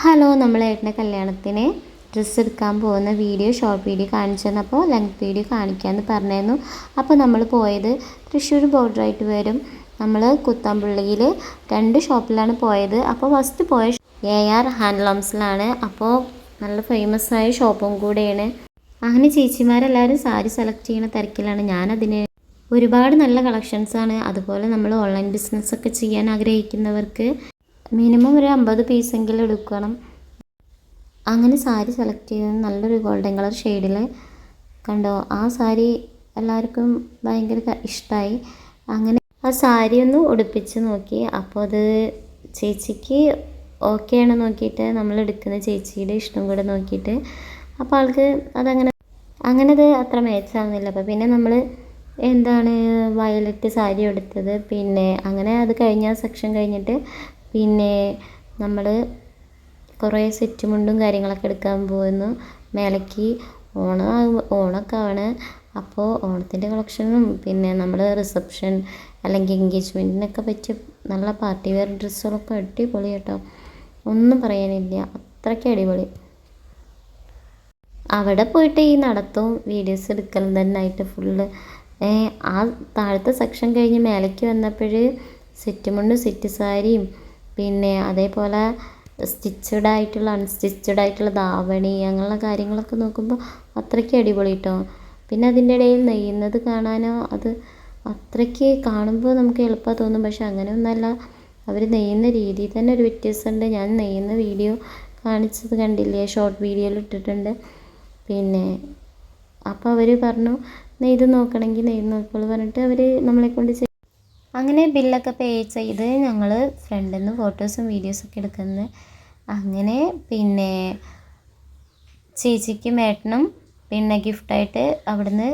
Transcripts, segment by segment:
Hello, നമ്മളേട്ടൻ്റെ കല്യാണത്തിന് dress എടുക്കാൻ പോകുന്ന വീഡിയോ ഷോർട്ട് വീഡിയോ കാണിച്ചു തന്നപ്പോൾ ലെങ്ത് വീഡിയോ കാണിക്കാമെന്ന് പറഞ്ഞായിരുന്നു. അപ്പോൾ നമ്മൾ പോയത് തൃശ്ശൂർ ബോർഡറായിട്ട് വരും. നമ്മൾ കുത്താമ്പുള്ളിയിൽ 2 ഷോപ്പിലാണ് പോയത്. അപ്പോൾ ഫസ്റ്റ് പോയ AR ഹാൻഡ്ലൂംസിലാണ്. അപ്പോൾ നല്ല ഫേമസ് ആയ ഷോപ്പും കൂടെയാണ്. അങ്ങനെ ചേച്ചിമാരെല്ലാവരും സാരി സെലക്ട് ചെയ്യുന്ന തിരക്കിലാണ്. ഞാനതിന് ഒരുപാട് നല്ല കളക്ഷൻസാണ്. അതുപോലെ നമ്മൾ ഓൺലൈൻ ബിസിനസ്സൊക്കെ ചെയ്യാൻ ആഗ്രഹിക്കുന്നവർക്ക് മിനിമം ഒരു 50 പീസെങ്കിലും എടുക്കണം. അങ്ങനെ സാരി സെലക്ട് ചെയ്ത് നല്ലൊരു ഗോൾഡൻ കളർ ഷെയ്ഡിൽ കണ്ടോ, ആ സാരി എല്ലാവർക്കും ഭയങ്കര ഇഷ്ടമായി. അങ്ങനെ ആ സാരി ഒന്ന് ഉടുപ്പിച്ച് നോക്കി. അപ്പോൾ അത് ചേച്ചിക്ക് ഓക്കെ ആണ് നോക്കിയിട്ട് നമ്മൾ എടുക്കുന്ന ചേച്ചിയുടെ ഇഷ്ടം കൂടെ നോക്കിയിട്ട് അപ്പോൾ ആൾക്ക് അങ്ങനെ അത് അത്ര മാച്ചാകുന്നില്ല. അപ്പോൾ പിന്നെ നമ്മൾ വയലറ്റ് സാരി എടുത്തത്. പിന്നെ അങ്ങനെ അത് കഴിഞ്ഞ സെക്ഷൻ കഴിഞ്ഞിട്ട് പിന്നെ നമ്മൾ കുറേ സെറ്റ് മുണ്ടും കാര്യങ്ങളൊക്കെ എടുക്കാൻ പോകുന്നു. മേലേക്ക് ഓണമൊക്കെ ആണ്. അപ്പോൾ ഓണത്തിൻ്റെ കളക്ഷനും പിന്നെ നമ്മൾ റിസപ്ഷൻ അല്ലെങ്കിൽ എൻഗേജ്മെൻറ്റിനൊക്കെ പറ്റിയ നല്ല പാർട്ടി വെയർ ഡ്രസ്സുകളൊക്കെ അടിപൊളി കേട്ടോ, ഒന്നും പറയാനില്ല, അത്രയ്ക്ക് അടിപൊളി. അവിടെ പോയിട്ട് ഈ നടത്തവും വീഡിയോസ് എടുക്കലും തന്നെ ആയിട്ട് ഫുള്ള്. ആ താഴത്തെ സെക്ഷൻ കഴിഞ്ഞ് മേലേക്ക് വന്നപ്പോൾ സെറ്റ് മുണ്ടും സെറ്റ് സാരിയും പിന്നെ അതേപോലെ സ്റ്റിച്ചഡ് ആയിട്ടുള്ള അൺസ്റ്റിച്ചഡ് ആയിട്ടുള്ള ധാവണി അങ്ങനെയുള്ള കാര്യങ്ങളൊക്കെ നോക്കുമ്പോൾ അത്രയ്ക്ക് അടിപൊളി കേട്ടോ. പിന്നെ അതിൻ്റെ ഇടയിൽ നെയ്യുന്നത് കാണാനോ, അത് അത്രയ്ക്ക് കാണുമ്പോൾ നമുക്ക് എളുപ്പമാണ് തോന്നും. പക്ഷെ അങ്ങനെയൊന്നുമല്ല, അവർ നെയ്യുന്ന രീതിയിൽ തന്നെ ഒരു വ്യത്യാസമുണ്ട്. ഞാൻ നെയ്യുന്ന വീഡിയോ കാണിച്ചത് കണ്ടില്ലേ, ഷോർട്ട് വീഡിയോയിൽ ഇട്ടിട്ടുണ്ട്. പിന്നെ അപ്പോൾ അവർ പറഞ്ഞു നെയ്ത് നോക്കണമെങ്കിൽ നെയ്ത് നോക്കുള്ളൂ പറഞ്ഞിട്ട് അവർ നമ്മളെ കൊണ്ട് അങ്ങനെ ബില്ലൊക്കെ പേ ചെയ്ത് ഞങ്ങൾ ഫ്രണ്ടിൽ നിന്ന് ഫോട്ടോസും വീഡിയോസൊക്കെ എടുക്കുന്നത്. അങ്ങനെ പിന്നെ ചേച്ചിക്കും ഏട്ടനും പിന്നെ ഗിഫ്റ്റായിട്ട് അവിടുന്ന്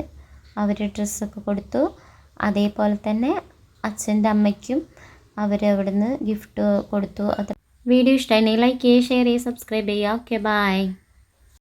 അവർ ഡ്രസ്സൊക്കെ കൊടുത്തു. അതേപോലെ തന്നെ അച്ഛൻ്റെ അമ്മയ്ക്കും അവർ അവിടുന്ന് ഗിഫ്റ്റ് കൊടുത്തു. അത് വീഡിയോ ഇഷ്ടമായി ലൈക്ക് ചെയ്യുക, ഷെയർ ചെയ്യുക, സബ്സ്ക്രൈബ് ചെയ്യുക. Okay, by.